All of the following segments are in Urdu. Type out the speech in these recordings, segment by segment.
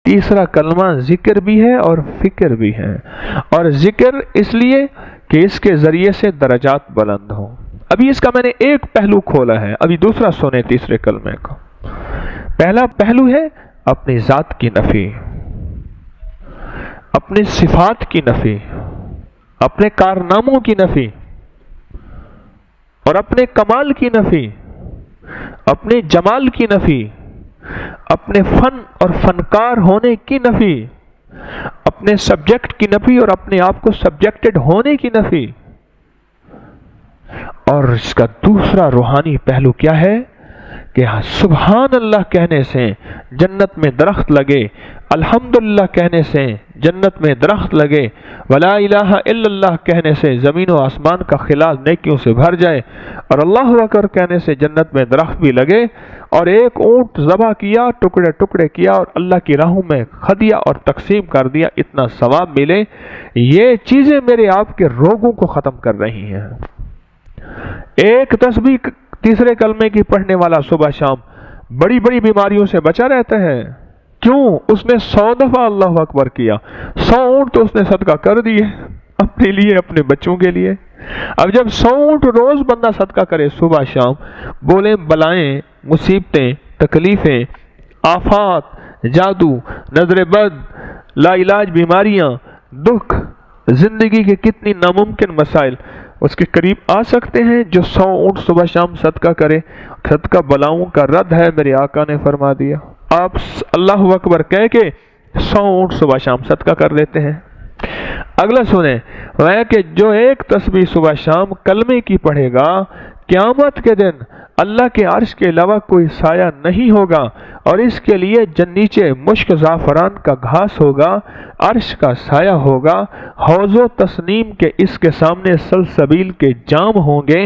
تیسرا کلمہ ذکر بھی ہے اور فکر بھی ہے، اور ذکر اس لیے کہ اس کے ذریعے سے درجات بلند ہوں۔ ابھی اس کا میں نے ایک پہلو کھولا ہے، ابھی دوسرا سنیں تیسرے کلمے کا۔ پہلا پہلو ہے اپنی ذات کی نفی، اپنی صفات کی نفی، اپنے کارناموں کی نفی، اور اپنے کمال کی نفی، اپنے جمال کی نفی، اپنے فن اور فنکار ہونے کی نفی، اپنے سبجیکٹ کی نفی اور اپنے آپ کو سبجیکٹڈ ہونے کی نفی۔ اور اس کا دوسرا روحانی پہلو کیا ہے کہ سبحان اللہ کہنے سے جنت میں درخت لگے، الحمدللہ کہنے سے جنت میں درخت لگے، ولا الہ الا اللہ کہنے سے زمین و آسمان کا خلا نیکیوں سے بھر جائے، اور اللہ اکبر کہنے سے جنت میں درخت بھی لگے، اور ایک اونٹ ذبح کیا، ٹکڑے ٹکڑے کیا اور اللہ کی راہوں میں خدیہ اور تقسیم کر دیا، اتنا ثواب ملے۔ یہ چیزیں میرے آپ کے روگوں کو ختم کر رہی ہیں۔ ایک تسبیح تیسرے کلمے کی پڑھنے والا صبح شام بڑی بڑی بیماریوں سے بچا رہتا ہے۔ کیوں؟ اس نے 100 دفعہ اللہ اکبر کیا، 100 اونٹ تو اس نے صدقہ کر دیے اپنے لیے، اپنے بچوں کے لیے۔ اب جب 100 اونٹ روز بندہ صدقہ کرے صبح شام، بولیں بلائیں، مصیبتیں، تکلیفیں، آفات، جادو، نظر بد، لا علاج بیماریاں، دکھ، زندگی کے کتنی ناممکن مسائل اس کے قریب آ سکتے ہیں جو 100 اونٹ صبح شام صدقہ کرے۔ صدقہ بلاؤں کا رد ہے، میرے آقا نے فرما دیا۔ آپ اللہ اکبر کہہ کے 100 اونٹ صبح شام صدقہ کر لیتے ہیں۔ اگلا سنیں، وہ کہ جو ایک تسبیح صبح شام کلمے کی پڑھے گا، قیامت کے دن اللہ کے عرش کے علاوہ کوئی سایہ نہیں ہوگا، اور اس کے لیے نیچے مشک زعفران کا گھاس ہوگا، عرش کا سایہ ہوگا، حوض و تسنیم کے اس کے سامنے سلسبیل کے جام ہوں گے،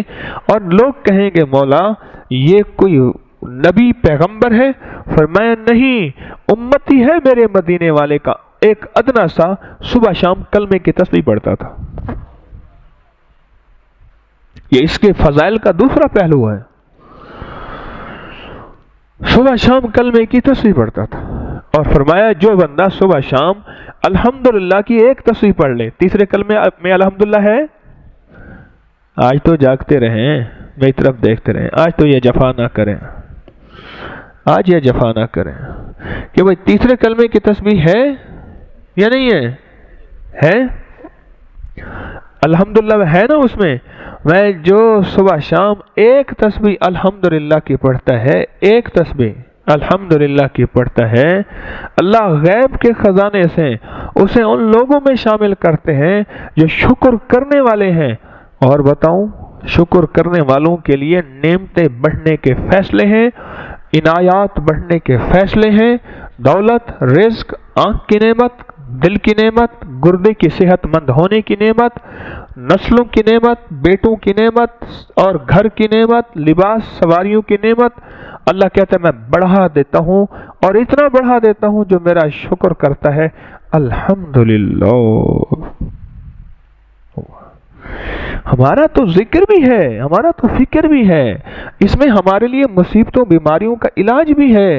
اور لوگ کہیں گے مولا یہ کوئی نبی پیغمبر ہے؟ فرمایا نہیں، امتی ہے میرے مدینے والے کا ایک ادنا سا صبح شام کلمے کی تسبیح پڑھتا تھا۔ یہ اس کے فضائل کا دوسرا پہلو ہے، صبح شام کلمے کی تسبیح پڑھتا تھا، اور فرمایا جو بندہ صبح شام الحمدللہ کی ایک تسبیح پڑھ لے۔ تیسرے کلمے میں الحمدللہ ہے، آج تو جاگتے رہیں، میری طرف دیکھتے رہیں، آج تو یہ جفا نہ کریں، آج یہ جفا نہ کریں کہ بھئی تیسرے کلمے کی تسبیح ہے یا نہیں ہے؟ ہے الحمدللہ ہے نا اس میں۔ میں جو صبح شام ایک تسبیح الحمدللہ کی پڑھتا ہے، ایک تسبیح الحمدللہ کی پڑھتا ہے، اللہ غیب کے خزانے سے اسے ان لوگوں میں شامل کرتے ہیں جو شکر کرنے والے ہیں۔ اور بتاؤں، شکر کرنے والوں کے لیے نعمتیں بڑھنے کے فیصلے ہیں، عنایات بڑھنے کے فیصلے ہیں، دولت، رزق، آنکھ کی نعمت، دل کی نعمت، گردے کی صحت مند ہونے کی نعمت، نسلوں کی نعمت، بیٹوں کی نعمت، اور گھر کی نعمت، لباس، سواریوں کی نعمت۔ اللہ کہتا ہے میں بڑھا دیتا ہوں، اور اتنا بڑھا دیتا ہوں جو میرا شکر کرتا ہے۔ الحمدللہ۔ ہمارا تو ذکر بھی ہے، ہمارا تو فکر بھی ہے، اس میں ہمارے لیے مصیبتوں بیماریوں کا علاج بھی ہے،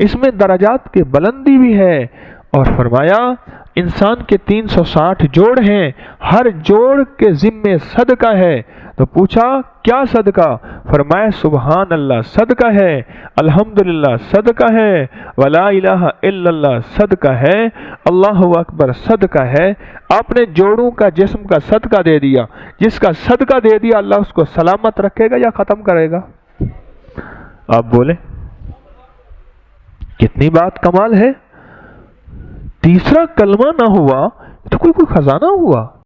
اس میں درجات کی بلندی بھی ہے۔ اور فرمایا انسان کے 360 جوڑ ہیں، ہر جوڑ کے ذمے صدقہ ہے۔ تو پوچھا کیا صدقہ؟ فرمایا سبحان اللہ صدقہ ہے، الحمدللہ صدقہ ہے، ولا الہ الا اللہ صدقہ ہے، اللہ اکبر صدقہ ہے۔ آپ نے جوڑوں کا جسم کا صدقہ دے دیا، جس کا صدقہ دے دیا اللہ اس کو سلامت رکھے گا یا ختم کرے گا؟ آپ بولیں، کتنی بات کمال ہے۔ تیسرا کلمہ نہ ہوا تو کوئی خزانہ ہوا۔